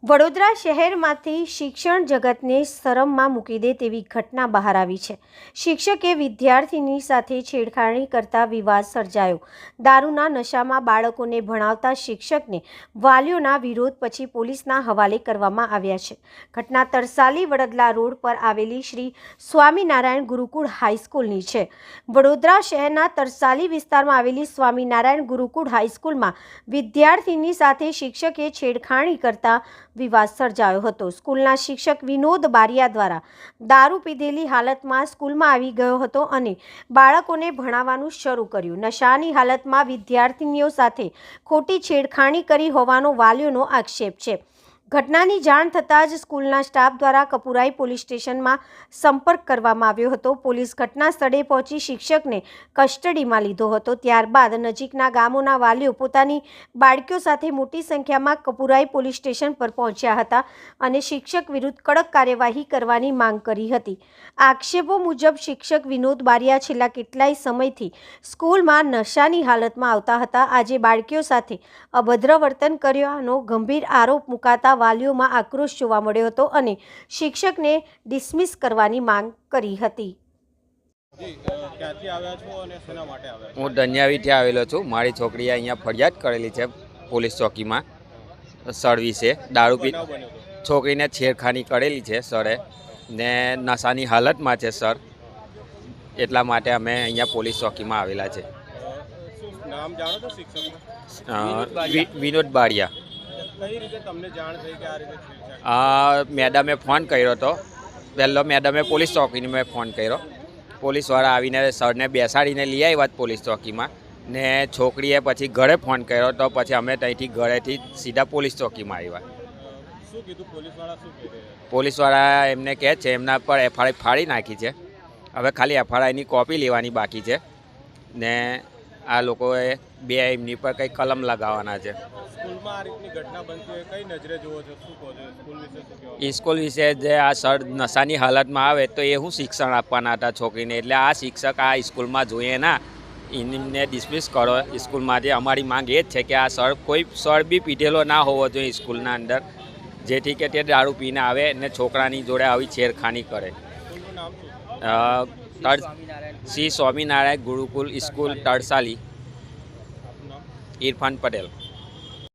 વડોદરા શહેરમાંથી શિક્ષણ જગતને શરમમાં મૂકી દે તેવી ઘટના બહાર આવી છે। શિક્ષકે વિદ્યાર્થીની સાથે છેડખાની કરતા વિવાદ સર્જાયો। દારૂના નશામાં બાળકોને ભણાવતા શિક્ષકને વાલીઓના વિરોધ પછી પોલીસના હવાલે કરવામાં આવ્યા છે। ઘટના તરસાલી વડદલા રોડ પર આવેલી શ્રી સ્વામિનારાયણ ગુરુકુળ હાઈસ્કૂલની છે। વડોદરા શહેરના તરસાલી વિસ્તારમાં આવેલી સ્વામિનારાયણ ગુરુકુળ હાઈસ્કૂલમાં વિદ્યાર્થીની સાથે શિક્ષકે છેડખાની કરતા વિવાદ સર્જાયો હતો। સ્કૂલના શિક્ષક વિનોદ બારિયા દ્વારા દારૂ પીધેલી હાલતમાં સ્કૂલમાં આવી ગયો હતો અને બાળકોને ભણાવવાનું શરૂ કર્યું। નશાની હાલતમાં વિદ્યાર્થીનીઓ સાથે ખોટી છેડખાની કરી હોવાનો વાલીઓનો આક્ષેપ છે। ઘટનાની જાણ થતાં જ સ્કૂલના સ્ટાફ દ્વારા કપુરાઈ પોલીસ સ્ટેશનમાં સંપર્ક કરવામાં આવ્યો હતો। પોલીસ ઘટના સ્થળે પહોંચી શિક્ષકને કસ્ટડીમાં લીધો હતો। ત્યારબાદ નજીકના ગામોના વાલીઓ પોતાની બાળકીઓ સાથે મોટી સંખ્યામાં કપુરાઈ પોલીસ સ્ટેશન પર પહોંચ્યા હતા અને શિક્ષક વિરુદ્ધ કડક કાર્યવાહી કરવાની માંગ કરી હતી। આક્ષેપો મુજબ શિક્ષક વિનોદ બારિયા છેલ્લા કેટલાય સમયથી સ્કૂલમાં નશાની હાલતમાં આવતા હતા। આજે બાળકીઓ સાથે અભદ્ર વર્તન કર્યાનો ગંભીર આરોપ મુકાતા વાલીઓમાં આક્રોશ જોવા મળ્યો હતો અને શિક્ષકને ડિસમિસ કરવાની માંગ કરી હતી। હું ધન્યાવીથી આવેલો છું। મારી છોકરીએ અહીંયા ફરિયાદ કરેલી છે પોલીસ ચોકીમાં સર વિશે। દારૂ પી છોકરીને છેડખાની કરેલી છે સરે ને નશાની હાલતમાં છે સર, એટલા માટે અમે અહીંયા પોલીસ ચોકીમાં આવેલા છે। નામ જાણો છો શિક્ષકનું? વિનોદ બારિયા। કઈ રીતે તમને જાણ થઈ કે આ રીતે મેડમે ફોન કર્યો હતો। પહેલો મેડમે પોલીસ ચોકીને મેં ફોન કર્યો। પોલીસવાળા આવીને સરને બેસાડીને લઈ આવ્યા પોલીસ ચોકીમાં ને છોકરીએ પછી ઘરે ફોન કર્યો તો પછી અમે ત્યાંથી ઘરેથી સીધા પોલીસ ચોકીમાં આવ્યા। શું કીધું પોલીસવાળા? શું કહે છે? પોલીસવાળા એમને કહે છે એમના પર એફઆઈઆર ફાડી નાખી છે, હવે ખાલી એફઆઈઆરની કોપી લેવાની બાકી છે ને આ લોકોએ બે એમની પર કંઈ કલમ લગાવવાના છે। સ્કૂલમાં આ રીતની ઘટના બનતી હોય કઈ નજરે જુઓ છો? શું કહો છો સ્કૂલ વિશે? શું કહેવાય? સ્કૂલ વિશે જે આ સર નશાની હાલતમાં આવે તો એ શું શિક્ષણ આપવાના હતા છોકરીને? એટલે આ શિક્ષક આ સ્કૂલમાં જોઈએ ના, એમને ડિસમિસ કરો સ્કૂલમાંથી। અમારી માંગ એ જ છે કે આ સર કોઈ સર બી પીધેલો ના હોવો જોઈએ સ્કૂલના અંદર, જેથી કે તે દારૂ પીને આવે ને છોકરાની જોડે આવી છેડખાની કરે। સ્કૂલનું નામ શું? શ્રી સ્વામિનારાયણ ગુરુકુલ સ્કૂલ તરસાલી। ઇરફાન પટેલ।